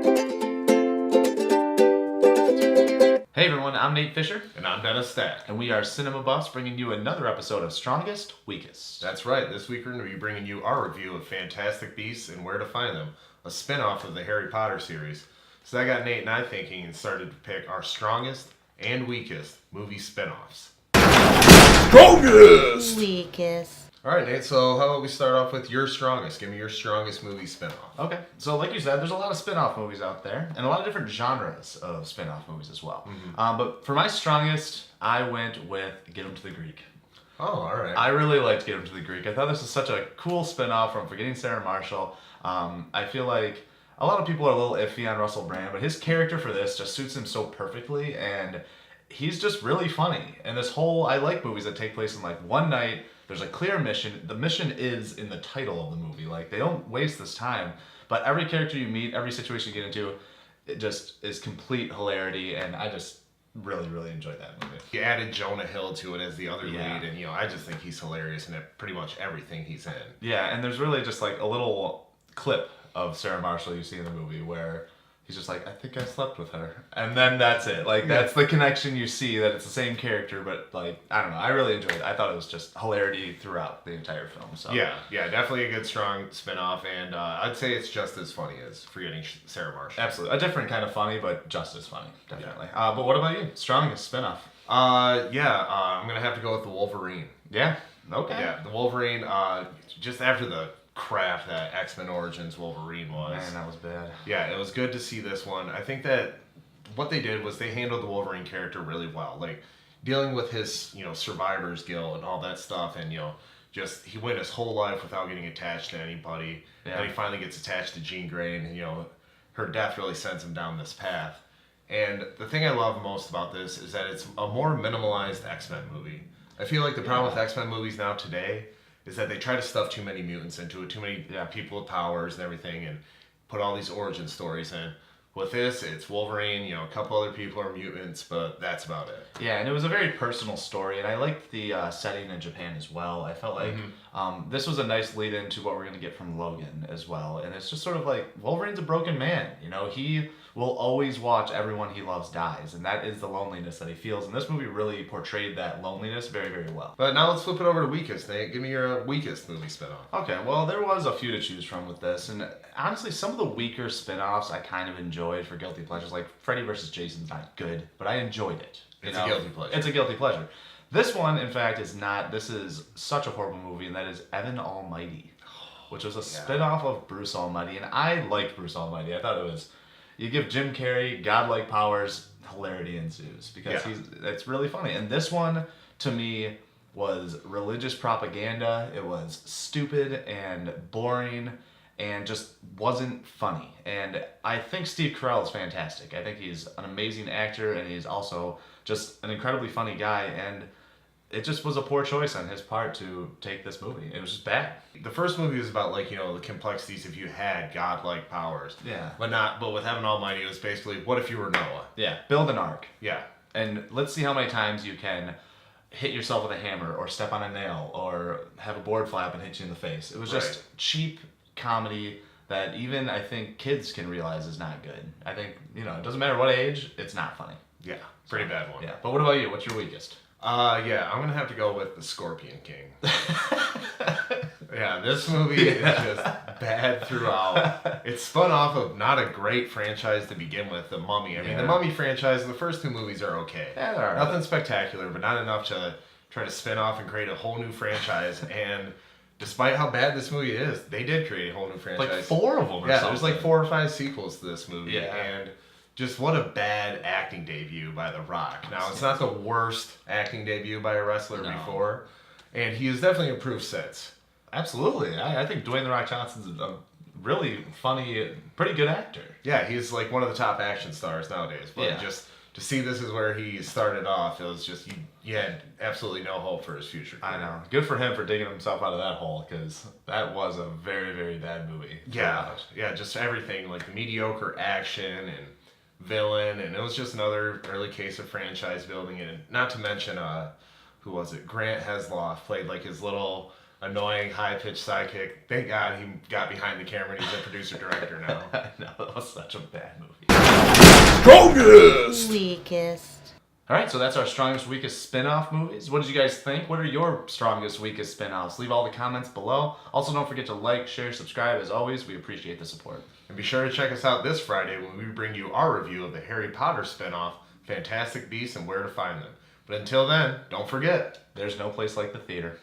Hey everyone, I'm Nate Fischer. And I'm Ryan-Stout. And we are Cinema Buffs, bringing you another episode of Strongest, Weakest. That's right. This week we're going to be bringing you our review of Fantastic Beasts and Where to Find Them, a spin-off of the Harry Potter series. So that got Nate and I thinking and started to pick our strongest and weakest movie spin-offs. Strongest! Weakest. All right, Nate, so how about we start off with your strongest? Give me your strongest movie spin-off. Okay, so like you said, there's a lot of spin-off movies out there, and a lot of different genres of spin-off movies as well. But for my strongest, I went with Get 'Em to the Greek. Oh, all right. I really liked Get 'Em to the Greek. I thought this was such a cool spin-off from Forgetting Sarah Marshall. I feel like a lot of people are a little iffy on Russell Brand, but his character for this just suits him so perfectly, and he's just really funny. And this whole, I like movies that take place in like one night. There's a clear mission. The mission is in the title of the movie. Like, they don't waste this time. But every character you meet, every situation you get into, it just is complete hilarity, and I just really, really enjoyed that movie. You added Jonah Hill to it as the other Yeah. lead, and I just think he's hilarious in pretty much everything he's in. Yeah, and there's really just like a little clip of Sarah Marshall you see in the movie where he's just like, I think I slept with her. And then that's it. Like, that's the connection you see, that it's the same character, but like, I don't know. I really enjoyed it. I thought it was just hilarity throughout the entire film. So Yeah, definitely a good, strong spin-off, and I'd say it's just as funny as Forgetting Sarah Marshall. Absolutely. A different kind of funny, but just as funny. Definitely. But what about you? Strongest spinoff? I'm going to have to go with the Wolverine. Yeah. Okay. Yeah, the Wolverine, just after the crap that X-Men Origins Wolverine was. Man, that was bad. Yeah, it was good to see this one. I think that what they did was they handled the Wolverine character really well. Like, dealing with his, survivor's guilt and all that stuff, and, just he went his whole life without getting attached to anybody. Yeah. And he finally gets attached to Jean Grey, and, her death really sends him down this path. And the thing I love most about this is that it's a more minimalized X-Men movie. I feel like the problem with X-Men movies now today is that they try to stuff too many mutants into it, too many people with powers and everything, and put all these origin stories in. With this, it's Wolverine, a couple other people are mutants, but that's about it. Yeah, and it was a very personal story, and I liked the setting in Japan as well. I felt like this was a nice lead into what we're going to get from Logan as well. And it's just sort of like, Wolverine's a broken man. He will always watch everyone he loves dies, and that is the loneliness that he feels. And this movie really portrayed that loneliness very, very well. But now let's flip it over to weakest, Nate. Give me your weakest movie spinoff. Okay, well, there was a few to choose from with this, and honestly, some of the weaker spin-offs I kind of enjoyed for guilty pleasures. Like, Freddy vs. Jason's not good, but I enjoyed it. It's a guilty pleasure. It's a guilty pleasure. This one, in fact, is not. This is such a horrible movie, and that is Evan Almighty, which was a spin-off of Bruce Almighty, and I liked Bruce Almighty. I thought it was, you give Jim Carrey godlike powers, hilarity ensues, because it's really funny. And this one, to me, was religious propaganda. It was stupid and boring and just wasn't funny. And I think Steve Carell is fantastic. I think he's an amazing actor, and he's also just an incredibly funny guy, and it just was a poor choice on his part to take this movie. It was just bad. The first movie was about, like, the complexities if you had godlike powers. Yeah. But with Evan Almighty, it was basically, what if you were Noah? Yeah, build an ark. Yeah. And let's see how many times you can hit yourself with a hammer, or step on a nail, or have a board fly up and hit you in the face. It was just cheap comedy that even, I think, kids can realize is not good. I think, it doesn't matter what age, it's not funny. Yeah, pretty bad one. Yeah, but what about you? What's your weakest? I'm going to have to go with The Scorpion King. Yeah, this movie is just bad throughout. It's spun off of not a great franchise to begin with, The Mummy. I mean, The Mummy franchise, the first two movies are okay. Yeah, they're all right. Nothing spectacular, but not enough to try to spin off and create a whole new franchise. And despite how bad this movie is, they did create a whole new franchise. Like 4 of them or something. There's like 4 or 5 sequels to this movie. Yeah. And just what a bad acting debut by The Rock. Now, it's not the worst acting debut by a wrestler before, and he has definitely improved since. Absolutely. I think Dwayne The Rock Johnson's a really funny, pretty good actor. Yeah, he's like one of the top action stars nowadays. But just to see this is where he started off, it was just, you had absolutely no hope for his future. I know. Good for him for digging himself out of that hole, because that was a very, very bad movie. Yeah, just everything, like the mediocre action and villain, and it was just another early case of franchise building. And not to mention, who was it? Grant Heslov played like his little annoying, high-pitched sidekick. Thank God he got behind the camera and he's a producer-director now. No, that was such a bad movie. Strongest! Weakest. All right, so that's our strongest, weakest spin-off movies. What did you guys think? What are your strongest, weakest spin-offs? Leave all the comments below. Also, don't forget to like, share, subscribe. As always, we appreciate the support. And be sure to check us out this Friday when we bring you our review of the Harry Potter spin-off, Fantastic Beasts and Where to Find Them. But until then, don't forget, there's no place like the theater.